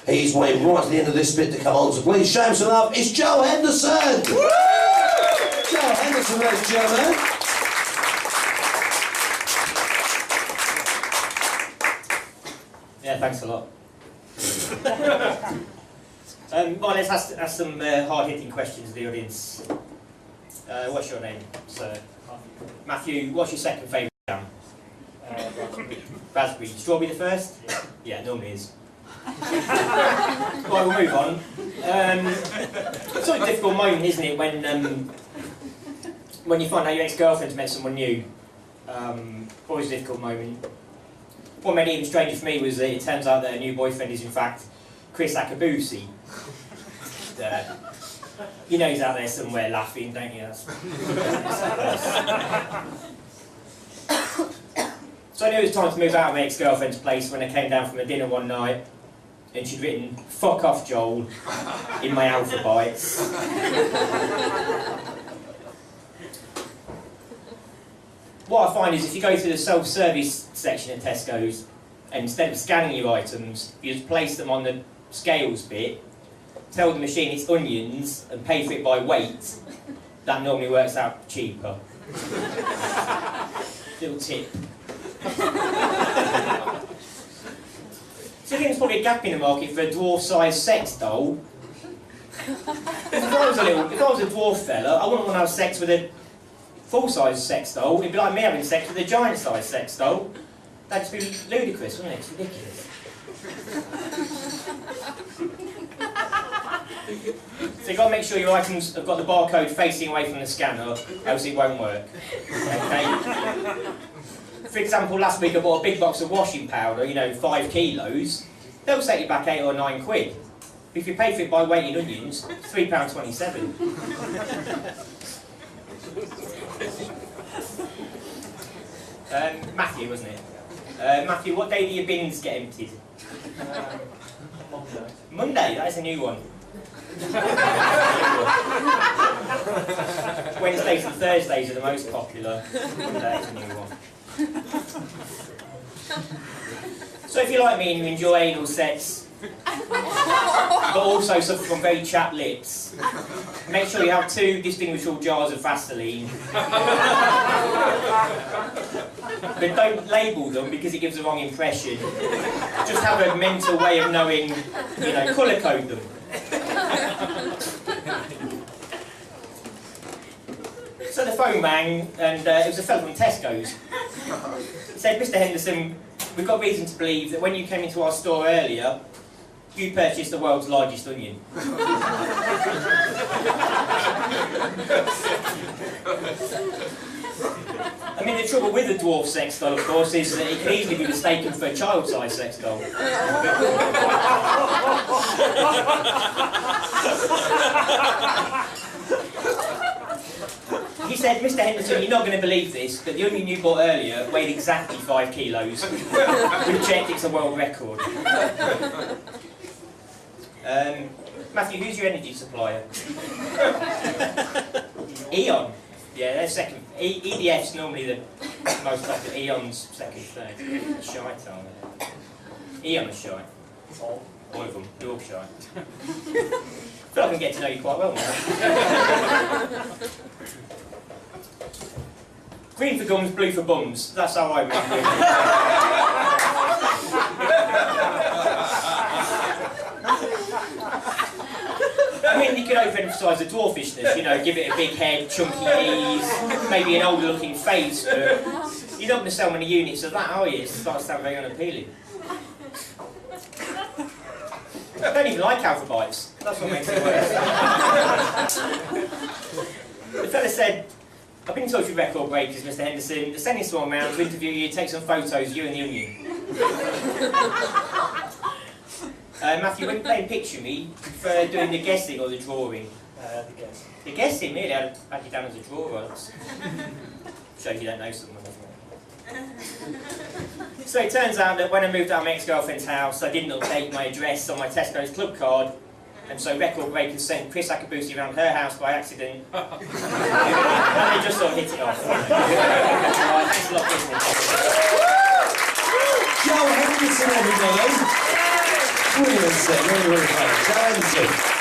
He's waiting right at the end of this bit to come on, so please show him some love. It's Joe Henderson! Woo! Joe Henderson, ladies and gentlemen. Yeah, thanks a lot. Well, let's ask some hard-hitting questions to the audience. What's your name, sir? Matthew, what's your second favourite jam? Raspberry. Strawberry the first? Yeah, it normally is. Right, we'll move on. It's sort of a difficult moment, isn't it, when you find out your ex-girlfriend's met someone new. Always a difficult moment. What made it even stranger for me was that it turns out that her new boyfriend is in fact Chris Akabusi. You know he's out there somewhere laughing, don't you? So I knew it was time to move out of my ex-girlfriend's place when I came down from a dinner one night and she'd written "Fuck off, Joel" in my alpha bites. What I find is if you go to the self-service section at Tesco's and instead of scanning your items, you just place them on the scales bit, tell the machine it's onions and pay for it by weight, that normally works out cheaper. Little tip. So I think there's probably a gap in the market for a dwarf-sized sex doll. If I was a dwarf fella, I wouldn't want to have sex with a full-size sex doll. It'd be like me having sex with a giant-sized sex doll. That'd just be ludicrous, wouldn't it? It's ridiculous. So you've got to make sure your items have got the barcode facing away from the scanner, else it won't work. Okay? For example, last week I bought a big box of washing powder, 5 kilos. They'll set you back 8 or 9 quid. If you pay for it by weight in onions, £3.27. Matthew, wasn't it? Matthew, what day do your bins get emptied? Monday. Monday, that is a new one. Wednesdays and Thursdays are the most popular. Monday is a new one. So if you're like me and you enjoy anal sex, but also suffer from very chapped lips, make sure you have 2 distinguishable jars of Vaseline. But don't label them because it gives the wrong impression. Just have a mental way of knowing, colour code them. So the phone rang, and it was a fellow from Tesco's. He said, "Mr. Henderson, we've got reason to believe that when you came into our store earlier, you purchased the world's largest onion." I mean, the trouble with the dwarf sex doll, of course, is that it can easily be mistaken for a child-sized sex doll. He said, "Mr. Henderson, you're not going to believe this, but the onion you bought earlier weighed exactly 5 kilos. We've checked, it's a world record." Matthew, who's your energy supplier? Eon. Yeah, they're second. EDF's normally the most popular. Eon's second, third. Shite, aren't they? Eon is shite. All of them. They're all shite. I feel like I can get to know you quite well now. Green for gums, blue for bums. That's how I remember it. I mean, you could overemphasise the dwarfishness, give it a big head, chunky knees, maybe an older looking face, but you're not going to sell many units of that, are you? It starts to sound very unappealing. I don't even like alpha bites. That's what makes it worse. The fella said, "I've been in touch with Record Breakers, Mr. Henderson. They're sending someone around to interview you, take some photos, you and the onion." Matthew, when playing Picture Me, for doing the guessing or the drawing? The guess. The guessing, really? I had you down as a drawer. Shows you don't know someone, doesn't it? So it turns out that when I moved out of my ex-girlfriend's house, I didn't update my address on my Tesco's club card, and so Record Breakers sent Chris Akabusi around her house by accident, and they just sort of hit it off. Right, thanks a lot for listening. Joe Henderson, everybody. Brilliant. Fantastic, really, really funny. Joe Henderson.